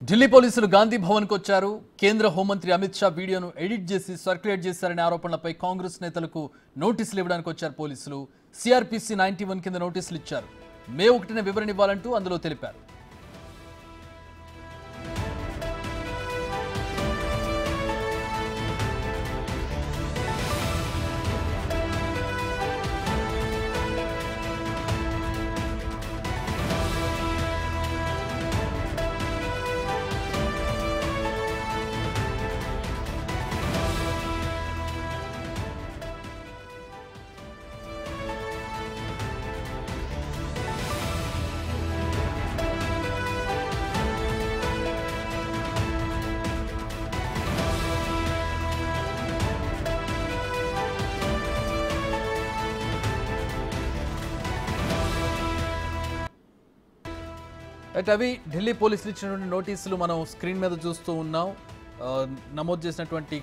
ఢిల్లీ పోలీసులు గాంధీ భవన్ కు వచ్చారు. కేంద్ర హోంమంత్రి అమిత్ షా వీడియోను ఎడిట్ చేసి సర్క్యులేట్ చేశారనే ఆరోపణలపై కాంగ్రెస్ నేతలకు నోటీసులు ఇవ్వడానికి వచ్చారు పోలీసులు. సిఆర్పిసి 91 కింద నోటీసులు ఇచ్చారు. మే 1న వివరణ ఇవ్వాలంటూ అందులో తెలిపారు. అవి ఢిల్లీ పోలీసులు ఇచ్చినటువంటి నోటీసులు మనం స్క్రీన్ మీద చూస్తూ ఉన్నాం. నమోదు చేసినటువంటి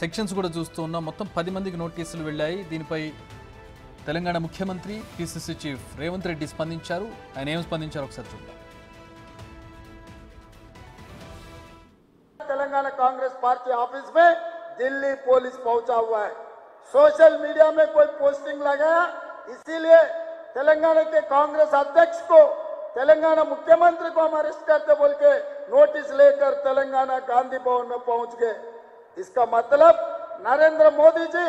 సెక్షన్స్ కూడా చూస్తూ ఉన్నాం. మొత్తం 10 మందికి నోటీసులు వెళ్ళాయి. దీనిపై తెలంగాణ ముఖ్యమంత్రి పిసిసి చీఫ్ రేవంత్ రెడ్డి స్పందించారు. ఆయన ఏం స్పందించారు ఒకసారి చూద్దాం. तेलंगाना कांग्रेस पार्टी ऑफिस में दिल्ली पुलिस पहुंचा हुआ है. सोशल मीडिया में कोई पोस्टिंग लगाया, इसीलिए तेलंगाना के कांग्रेस अध्यक्ष को, तेलंगाना मुख्यमंत्री को हम अरेस्ट करते बोल के नोटिस लेकर तेलंगाना गांधी भवन में पहुंच गए. इसका मतलब Narendra Modi ji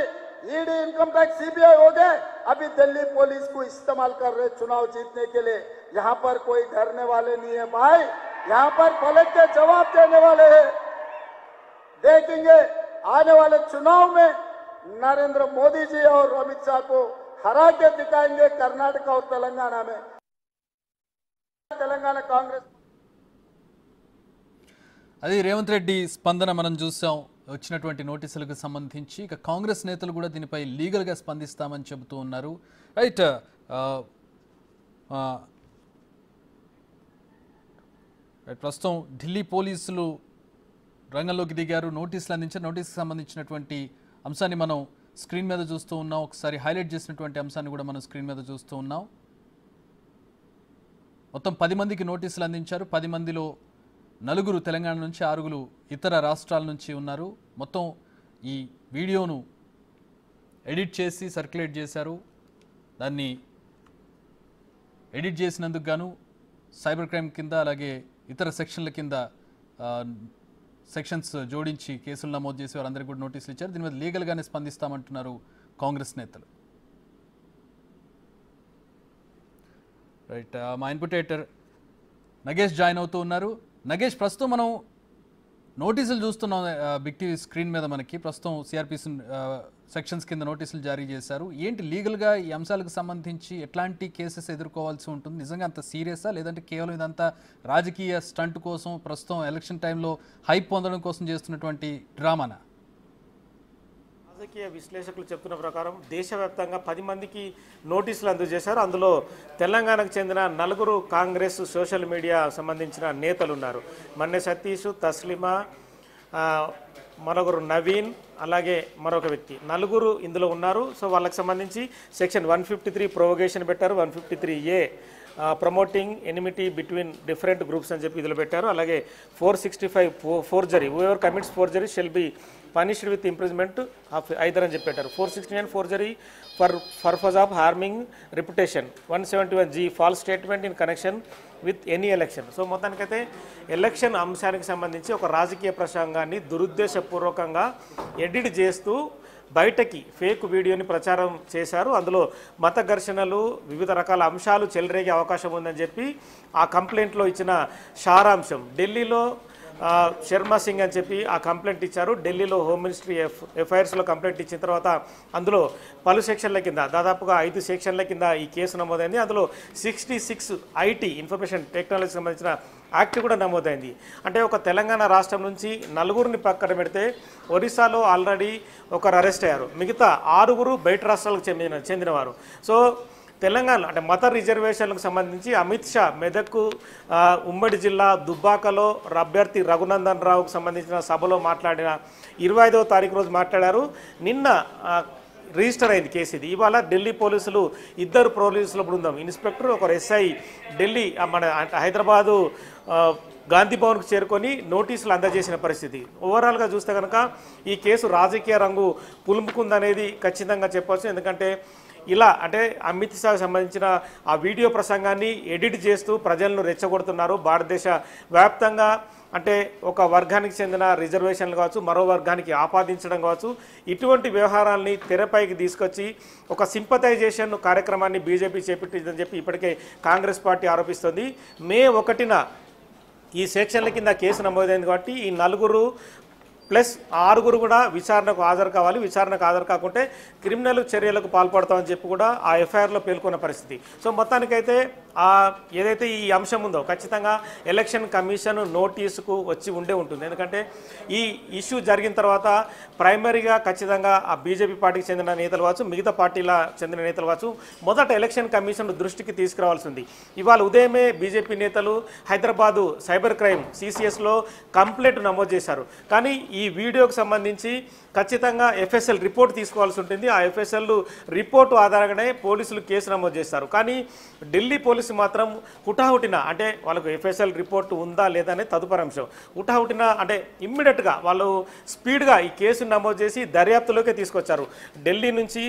ED, income tax, CBI हो गए, अभी दिल्ली पुलिस को इस्तेमाल कर रहे चुनाव जीतने के लिए. यहाँ पर कोई डरने वाले नहीं है भाई, यहाँ पर पलट के जवाब देने वाले हैं. देखेंगे आने वाले चुनाव में नरेंद्र मोदी जी और अमित शाह को हरा के दिखाएंगे कर्नाटक और तेलंगाना में. तेलंगाना कांग्रेस అది రేవంత్ రెడ్డి స్పందన మనం చూసాం. వచ్చినటువంటి నోటీసులకు సంబంధించి ఇక కాంగ్రెస్ నేతలు కూడా దీనిపై లీగల్గా స్పందిస్తామని చెబుతూ ఉన్నారు. రైట్, ప్రస్తుతం ఢిల్లీ పోలీసులు రంగంలోకి దిగారు, నోటీసులు అందించారు. నోటీసుకు సంబంధించినటువంటి అంశాన్ని మనం స్క్రీన్ మీద చూస్తూ ఉన్నాం. ఒకసారి హైలైట్ చేసినటువంటి అంశాన్ని కూడా మనం స్క్రీన్ మీద చూస్తూ ఉన్నాం. మొత్తం 10 మందికి నోటీసులు అందించారు. 10 మందిలో 4 తెలంగాణ నుంచి, 6 ఇతర రాష్ట్రాల నుంచి ఉన్నారు. మొత్తం ఈ వీడియోను ఎడిట్ చేసి సర్క్యులేట్ చేశారు. దాన్ని ఎడిట్ చేసినందుకు గాను సైబర్ క్రైమ్ కింద, అలాగే ఇతర సెక్షన్ల కింద సెక్షన్స్ జోడించి కేసులు నమోదు చేసి వారందరికీ కూడా నోటీసులు ఇచ్చారు. దీని మీద లీగల్గానే స్పందిస్తామంటున్నారు కాంగ్రెస్ నేతలు. రైట్, మా ఇన్పుటేటర్ నగేష్ జాయిన్ అవుతూ ఉన్నారు. నగేష్, ప్రస్తుతం మనం నోటీసులు చూస్తున్నాం బిగ్ టీవీ స్క్రీన్ మీద. మనకి ప్రస్తుతం సిఆర్పిసి సెక్షన్స్ కింద నోటీసులు జారీ చేశారు. ఏంటి లీగల్గా ఈ అంశాలకు సంబంధించి ఎట్లాంటి కేసెస్ ఎదుర్కోవాల్సి ఉంటుంది? నిజంగా అంత సీరియసా, లేదంటే కేవలం ఇదంతా రాజకీయ స్టంట్ కోసం, ప్రస్తుతం ఎలక్షన్ టైంలో హైప్ పొందడం కోసం చేస్తున్నటువంటి డ్రామానా? రాజకీయ విశ్లేషకులు చెప్తున్న ప్రకారం దేశవ్యాప్తంగా 10 మందికి నోటీసులు అందజేశారు. అందులో తెలంగాణకు చెందిన 4 కాంగ్రెస్ సోషల్ మీడియా సంబంధించిన నేతలు ఉన్నారు. మన్నె సతీష్, తస్లిమా, మరొకరు నవీన్, అలాగే మరొక వ్యక్తి, 4 ఇందులో ఉన్నారు. సో వాళ్ళకి సంబంధించి సెక్షన్ 153 ప్రొవోగేషన్ పెట్టారు, 153A promoting enmity between different groups అని చెప్పి ఇందులో పెట్టారు. అలాగే 465 forgery, whoever commits forgery shall be punished with imprisonment of either అని చెప్పి పెట్టారు. 469 forgery for purpose of harming reputation, 171G false statement in connection with any election. So మొత్తానికైతే election అంశానికి సంబంధించి ఒక రాజకీయ ప్రసంగాన్ని దురుద్దేశపూర్వకంగా ఎడిట్ చేస్తూ బయటకి ఫేక్ వీడియోని ప్రచారం చేశారు. అందులో మత ఘర్షణలు, వివిధ రకాల అంశాలు చెలరేగే అవకాశం ఉందని చెప్పి ఆ కంప్లైంట్లో ఇచ్చిన సారాంశం. ఢిల్లీలో శర్మా సింగ్ అని చెప్పి ఆ కంప్లైంట్ ఇచ్చారు. ఢిల్లీలో హోమ్ మినిస్ట్రీ ఎఫ్ఐఆర్స్లో కంప్లైంట్ ఇచ్చిన తర్వాత అందులో పలు సెక్షన్ల కింద, దాదాపుగా 5 సెక్షన్ల కింద ఈ కేసు నమోదైంది. అందులో 66 ఐటీ, ఇన్ఫర్మేషన్ టెక్నాలజీకి సంబంధించిన యాక్ట్ కూడా నమోదైంది. అంటే ఒక తెలంగాణ రాష్ట్రం నుంచి 4 పక్కన పెడితే ఒరిస్సాలో ఆల్రెడీ ఒకరు అరెస్ట్ అయ్యారు. మిగతా 6 బయట రాష్ట్రాలకు చెందినవారు. సో తెలంగాణ అంటే మత రిజర్వేషన్లకు సంబంధించి అమిత్ షా మెదక్ ఉమ్మడి జిల్లా దుబ్బాకలో అభ్యర్థి రఘునందన్ రావుకు సంబంధించిన సభలో మాట్లాడిన 25వ తారీఖు రోజు మాట్లాడారు. నిన్న రిజిస్టర్ అయింది కేసు. ఇది ఇవాళ ఢిల్లీ పోలీసులు ఇద్దరు పోలీసుల బృందం, ఇన్స్పెక్టర్ ఒకరు ఎస్ఐ, ఢిల్లీ మన హైదరాబాదు గాంధీ భవన్కు చేరుకొని నోటీసులు అందజేసిన పరిస్థితి. ఓవరాల్గా చూస్తే కనుక ఈ కేసు రాజకీయ రంగు పులుముకుందనేది ఖచ్చితంగా చెప్పవచ్చు. ఎందుకంటే ఇలా అంటే అమిత్ షాకు సంబంధించిన ఆ వీడియో ప్రసంగాన్ని ఎడిట్ చేస్తూ ప్రజలను రెచ్చగొడుతున్నారు. భారతదేశ వ్యాప్తంగా అంటే ఒక వర్గానికి చెందిన రిజర్వేషన్లు కావచ్చు, మరో వర్గానికి ఆపాదించడం కావచ్చు, ఇటువంటి వ్యవహారాల్ని తెరపైకి తీసుకొచ్చి ఒక సింపథైజేషన్ కార్యక్రమాన్ని బీజేపీ చేపట్టిందని చెప్పి ఇప్పటికే కాంగ్రెస్ పార్టీ ఆరోపిస్తుంది. మే 1న ఈ సెక్షన్ల కింద కేసు నమోదైంది కాబట్టి ఈ 4 ప్లస్ 6 కూడా విచారణకు హాజరు కావాలి. విచారణకు హాజరు కాకుంటే క్రిమినల్ చర్యలకు పాల్పడతామని చెప్పి కూడా ఆ ఎఫ్ఐఆర్లో పేర్కొన్న పరిస్థితి. సో మొత్తానికైతే ఏదైతే ఈ అంశం ఉందో ఖచ్చితంగా ఎలక్షన్ కమిషన్ నోటీసుకు వచ్చి ఉంటుంది. ఎందుకంటే ఈ ఇష్యూ జరిగిన తర్వాత ప్రైమరీగా ఖచ్చితంగా ఆ బీజేపీ పార్టీకి చెందిన నేతలు కావచ్చు, మిగతా పార్టీల చెందిన నేతలు కావచ్చు, మొదట ఎలక్షన్ కమిషన్ దృష్టికి తీసుకురావాల్సి ఉంది. ఇవాళ ఉదయమే బీజేపీ నేతలు హైదరాబాదు సైబర్ క్రైమ్ సిసిఎస్లో కంప్లైంట్ నమోదు చేశారు. కానీ ఈ వీడియోకి సంబంధించి ఖచ్చితంగా ఎఫ్ఎస్ఎల్ రిపోర్ట్ తీసుకోవాల్సి ఉంటుంది. ఆ ఎఫ్ఎస్ఎల్ రిపోర్టు ఆధారంగానే పోలీసులు కేసు నమోదు చేస్తారు. కానీ ఢిల్లీ పోలీసు మాత్రం హుటాహుటిన అంటే వాళ్ళకు ఎఫ్ఎస్ఎల్ రిపోర్టు ఉందా లేదా అనేది తదుపరి అంశం. హుటాహుటిన అంటే ఇమ్మీడియట్గా వాళ్ళు స్పీడ్గా ఈ కేసును నమోదు చేసి దర్యాప్తులోకే తీసుకొచ్చారు. ఢిల్లీ నుంచి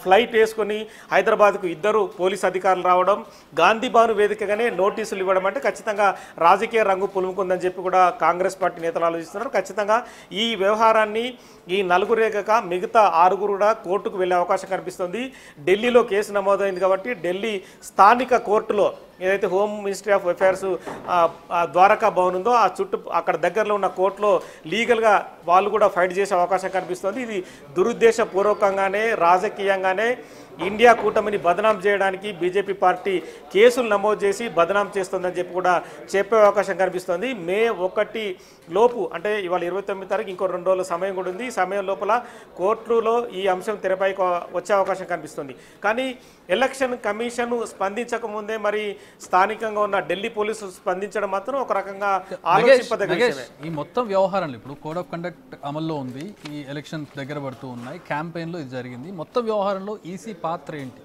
ఫ్లైట్ వేసుకొని హైదరాబాద్కు 2 పోలీసు అధికారులు రావడం, గాంధీ భవన్ వేదికగానే నోటీసులు ఇవ్వడం అంటే ఖచ్చితంగా రాజకీయ రంగు పులుముకుందని చెప్పి కూడా కాంగ్రెస్ పార్టీ నేతలు ఆలోచిస్తున్నారు. ఖచ్చితంగా ఈ వ్యవహారాన్ని ఈ 4 మిగతా 6 కూడా కోర్టుకు వెళ్ళే అవకాశం కనిపిస్తుంది. ఢిల్లీలో కేసు నమోదైంది కాబట్టి ఢిల్లీ స్థానిక కోర్టులో ఏదైతే home ministry of affairs Dwarka Bhavan ఉందో ఆ అక్కడ దగ్గరలో ఉన్న కోర్టులో లీగల్గా వాళ్ళు కూడా ఫైట్ చేసే అవకాశం కనిపిస్తుంది. ఇది దురుద్దేశపూర్వకంగానే రాజకీయంగానే ఇండియా కూటమిని బదనాం చేయడానికి బీజేపీ పార్టీ కేసులు నమోదు చేసి బదనాం చేస్తుందని చెప్పి కూడా చెప్పే అవకాశం కనిపిస్తుంది. మే 1 లోపు అంటే ఇవాళ 29 తారీఖు ఇంకో 2 రోజుల సమయం కూడా ఉంది. ఈ సమయం లోపల కోర్టులో ఈ అంశం తెరపైకి వచ్చే అవకాశం కనిపిస్తుంది. కానీ ఎలక్షన్ కమిషన్ స్పందించకముందే మరి స్థానికంగా ఉన్న ఢిల్లీ పోలీసులు స్పందించడం మాత్రం ఒక రకంగా ఆలోచింపదగ్గ విషయమే. ఈ మొత్తం వ్యవహారంలో ఇప్పుడు కోడ్ ఆఫ్ కండక్ట్ అమల్లో ఉంది, ఈ ఎలక్షన్ దగ్గర పడుతూ ఉన్నాయి, క్యాంపెయిన్లో ఇది జరిగింది. మొత్తం వ్యవహారంలో ఈసీ పాత్ర ఏంటి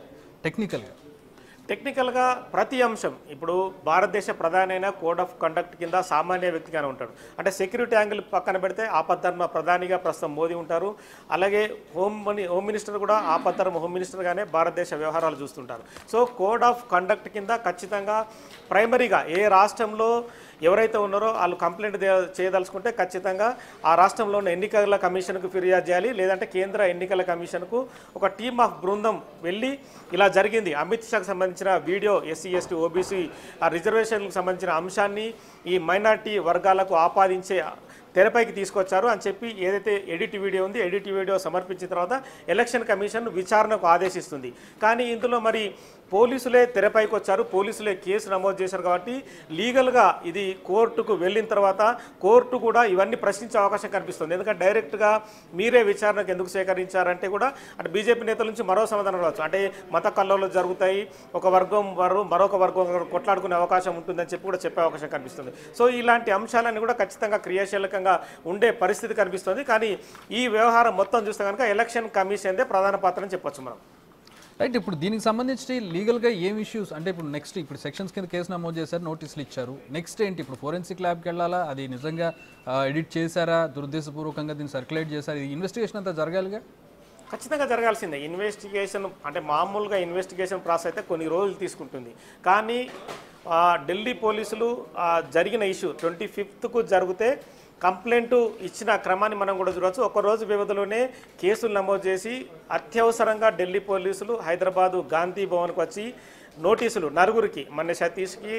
టెక్నికల్గా ప్రతి అంశం ఇప్పుడు భారతదేశ ప్రధానైన కోడ్ ఆఫ్ కండక్ట్ కింద సామాన్య వ్యక్తిగానే ఉంటాడు. అంటే సెక్యూరిటీ యాంగిల్ పక్కన పెడితే ఆపద్ధర్మ ప్రధానిగా ప్రస్తుతం మోదీ ఉంటారు. అలాగే హోమ్ మినిస్టర్ కూడా ఆపద్ధర్మ హోమ్ మినిస్టర్గానే భారతదేశ వ్యవహారాలు చూస్తుంటారు. సో కోడ్ ఆఫ్ కండక్ట్ కింద ఖచ్చితంగా ప్రైమరీగా ఏ రాష్ట్రంలో ఎవరైతే ఉన్నారో వాళ్ళు కంప్లైంట్ చేయదలుచుకుంటే ఖచ్చితంగా ఆ రాష్ట్రంలో ఉన్న ఎన్నికల కమిషన్కు ఫిర్యాదు చేయాలి. లేదంటే కేంద్ర ఎన్నికల కమిషన్కు ఒక టీమ్ ఆఫ్ బృందం వెళ్ళి ఇలా జరిగింది, అమిత్ షాకు సంబంధించిన వీడియో, ఎస్సీ ఎస్టీ ఓబీసీ ఆ రిజర్వేషన్లకు సంబంధించిన అంశాన్ని ఈ మైనార్టీ వర్గాలకు ఆపాదించే తెరపైకి తీసుకొచ్చారు అని చెప్పి ఏదైతే ఎడిట్ వీడియో ఉంది, ఎడిట్ వీడియో సమర్పించిన తర్వాత ఎలక్షన్ కమిషన్ విచారణకు ఆదేశిస్తుంది. కానీ ఇందులో మరి పోలీసులే తెరపైకి వచ్చారు, పోలీసులే కేసు నమోదు చేశారు. కాబట్టి లీగల్గా ఇది కోర్టుకు వెళ్ళిన తర్వాత కోర్టు కూడా ఇవన్నీ ప్రశ్నించే అవకాశం కనిపిస్తుంది. ఎందుకంటే డైరెక్ట్గా మీరే విచారణకు ఎందుకు సేకరించారంటే కూడా అంటే బీజేపీ నేతల నుంచి మరో సమాధానం రావచ్చు. అంటే మత కల్లోలు జరుగుతాయి, ఒక వర్గం వారు మరొక వర్గం కొట్లాడుకునే అవకాశం ఉంటుందని చెప్పి కూడా చెప్పే అవకాశం కనిపిస్తుంది. సో ఇలాంటి అంశాలన్నీ కూడా ఖచ్చితంగా క్రియాశీలకంగా ఉండే పరిస్థితి కనిపిస్తుంది. కానీ ఈ వ్యవహారం మొత్తం చూస్తే కనుక ఎలక్షన్ కమిషన్దే ప్రధాన పాత్ర అని చెప్పొచ్చు మనం. రైట్. ఇప్పుడు దీనికి సంబంధించి లీగల్గా ఏం ఇష్యూస్ అంటే ఇప్పుడు నెక్స్ట్ ఇప్పుడు సెక్షన్స్ కింద కేసు నమోదు చేశారు, నోటీసులు ఇచ్చారు, నెక్స్ట్ ఏంటి? ఇప్పుడు ఫోరెన్సిక్ ల్యాబ్కి వెళ్ళాలా, అది నిజంగా ఎడిట్ చేశారా, దురుద్దేశపూర్వకంగా దీన్ని సర్క్యులేట్ చేశారు, ఈ ఇన్వెస్టిగేషన్ అంతా జరగాలిగా? ఖచ్చితంగా జరగాల్సిందే. ఇన్వెస్టిగేషన్ అంటే మామూలుగా ఇన్వెస్టిగేషన్ ప్రాసెస్ అయితే కొన్ని రోజులు తీసుకుంటుంది. కానీ ఢిల్లీ పోలీసులు జరిగిన ఇష్యూ 25కు జరిగితే కంప్లైంట్ ఇచ్చిన క్రమాన్ని మనం కూడా చూడవచ్చు. ఒకరోజు వ్యవధిలోనే కేసులు నమోదు చేసి అత్యవసరంగా ఢిల్లీ పోలీసులు హైదరాబాదు గాంధీ భవన్కి వచ్చి నోటీసులు 4కి, మన సతీష్కి,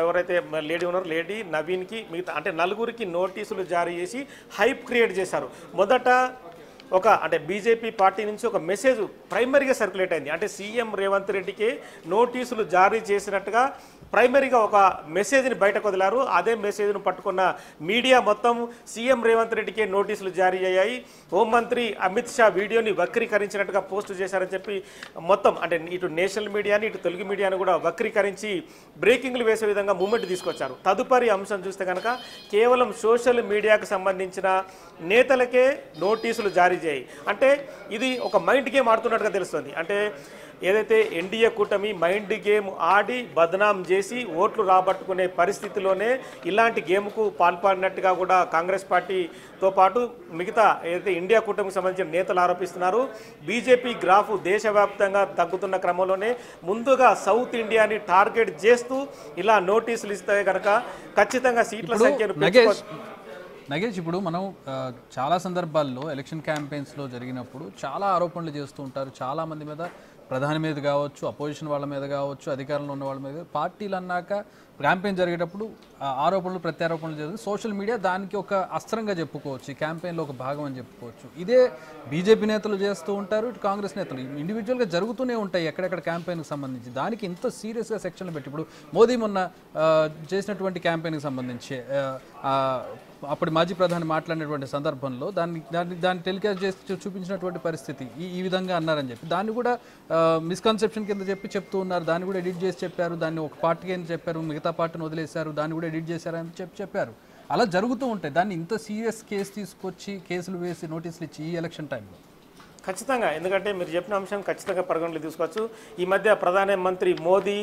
ఎవరైతే లేడీ ఉన్నారో లేడీ, నవీన్కి, మిగతా అంటే 4కి నోటీసులు జారీ చేసి హైప్ క్రియేట్ చేశారు. మొదట అంటే బీజేపీ పార్టీ నుంచి ఒక మెసేజ్ ప్రైమరీగా సర్క్యులేట్ అయింది. అంటే సీఎం రేవంత్ రెడ్డికి నోటీసులు జారీ చేసినట్టుగా ప్రైమరీగా ఒక మెసేజ్ని బయటకు వదిలారు. అదే మెసేజ్ను పట్టుకున్న మీడియా మొత్తం సీఎం రేవంత్ రెడ్డికే నోటీసులు జారీ అయ్యాయి. హోంమంత్రి అమిత్ షా వీడియోని వక్రీకరించినట్టుగా పోస్ట్ చేశారని చెప్పి మొత్తం అంటే ఇటు నేషనల్ మీడియాని ఇటు తెలుగు మీడియాని కూడా వక్రీకరించి బ్రేకింగ్లు వేసే విధంగా మూమెంట్ తీసుకొచ్చారు. తదుపరి అంశం చూస్తే కనుక కేవలం సోషల్ మీడియాకు సంబంధించిన నేతలకే నోటీసులు జారీ చేయి అంటే ఇది ఒక మైండ్ గేమ్ ఆడుతున్నట్టుగా తెలుస్తుంది. అంటే ఏదైతే ఎన్డీఏ కూటమి మైండ్ గేమ్ ఆడి బదనాం చేసి ఓట్లు రాబట్టుకునే పరిస్థితిలోనే ఇలాంటి గేమ్కు పాల్పడినట్టుగా కూడా కాంగ్రెస్ పార్టీతో పాటు మిగతా ఏదైతే ఇండియా కూటమికి సంబంధించిన నేతలు ఆరోపిస్తున్నారు. బీజేపీ గ్రాఫ్ దేశవ్యాప్తంగా తగ్గుతున్న క్రమంలోనే ముందుగా సౌత్ ఇండియాని టార్గెట్ చేస్తూ ఇలా నోటీసులు ఇస్తే కనుక ఖచ్చితంగా సీట్ల సంఖ్యను నగేష్, ఇప్పుడు మనం చాలా సందర్భాల్లో ఎలక్షన్ క్యాంపెయిన్స్లో జరిగినప్పుడు చాలా ఆరోపణలు చేస్తూ ఉంటారు. చాలామంది మీద, ప్రధాని మీద కావచ్చు, అపోజిషన్ వాళ్ళ మీద కావచ్చు, అధికారంలో ఉన్న వాళ్ళ మీద, పార్టీలు అన్నాక క్యాంపెయిన్ జరిగేటప్పుడు ఆరోపణలు ప్రత్యారోపణలు జరిగి సోషల్ మీడియా దానికి ఒక అస్త్రంగా చెప్పుకోవచ్చు, ఈ క్యాంపెయిన్లో ఒక భాగం అని చెప్పుకోవచ్చు. ఇదే బీజేపీ నేతలు చేస్తూ ఉంటారు, ఇటు కాంగ్రెస్ నేతలు ఇండివిజువల్గా జరుగుతూనే ఉంటాయి ఎక్కడెక్కడ క్యాంపెయిన్కి సంబంధించి. దానికి ఇంత సీరియస్గా సెక్షన్లు పెట్టి ఇప్పుడు మోదీ మొన్న చేసినటువంటి క్యాంపెయిన్కి సంబంధించి అప్పటి మాజీ ప్రధాని మాట్లాడినటువంటి సందర్భంలో దాన్ని టెలికాస్ట్ చేసి చూపించినటువంటి పరిస్థితి ఈ విధంగా అన్నారని చెప్పి దాన్ని కూడా మిస్కన్సెప్షన్ కింద చెప్తూ ఉన్నారు. దాన్ని కూడా ఎడిట్ చేసి చెప్పారు, దాన్ని ఒక పార్టీకి అని చెప్పారు, మిగతా పార్టీని వదిలేశారు, దాన్ని కూడా ఎడిట్ చేశారని చెప్పారు. అలా జరుగుతూ ఉంటాయి. దాన్ని ఇంత సీరియస్ కేసు తీసుకొచ్చి కేసులు వేసి నోటీసులు ఇచ్చి ఈ ఎలక్షన్ టైంలో ఖచ్చితంగా, ఎందుకంటే మీరు చెప్పిన అంశం ఖచ్చితంగా పరిగణలోకి తీసుకోవచ్చు. ఈ మధ్య ప్రధానమంత్రి మోదీ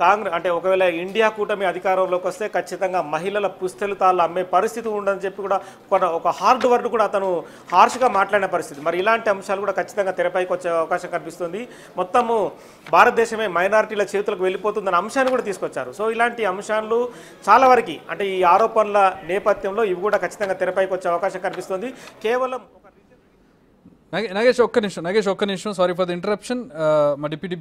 కాంగ్రెస్ అంటే ఒకవేళ ఇండియా కూటమి అధికారంలోకి వస్తే ఖచ్చితంగా మహిళల పుస్తెలు తాళ్ళు అమ్మే పరిస్థితి ఉండదని చెప్పి కూడా ఒక హార్డ్ వర్డ్ కూడా అతను హార్ష్గా మాట్లాడిన పరిస్థితి. మరి ఇలాంటి అంశాలు కూడా ఖచ్చితంగా తెరపైకి వచ్చే అవకాశం కనిపిస్తుంది. మొత్తము భారతదేశమే మైనారిటీల చేతులకు వెళ్ళిపోతుందన్న అంశాన్ని కూడా తీసుకొచ్చారు. సో ఇలాంటి అంశాలు చాలా వరకు అంటే ఈ ఆరోపణల నేపథ్యంలో ఇవి కూడా ఖచ్చితంగా తెరపైకి వచ్చే అవకాశం కనిపిస్తుంది. కేవలం నగేష్ ఒక్క నిమిషం, సారీ ఫర్ ద ఇంటరప్షన్. మా డిప్యూటీ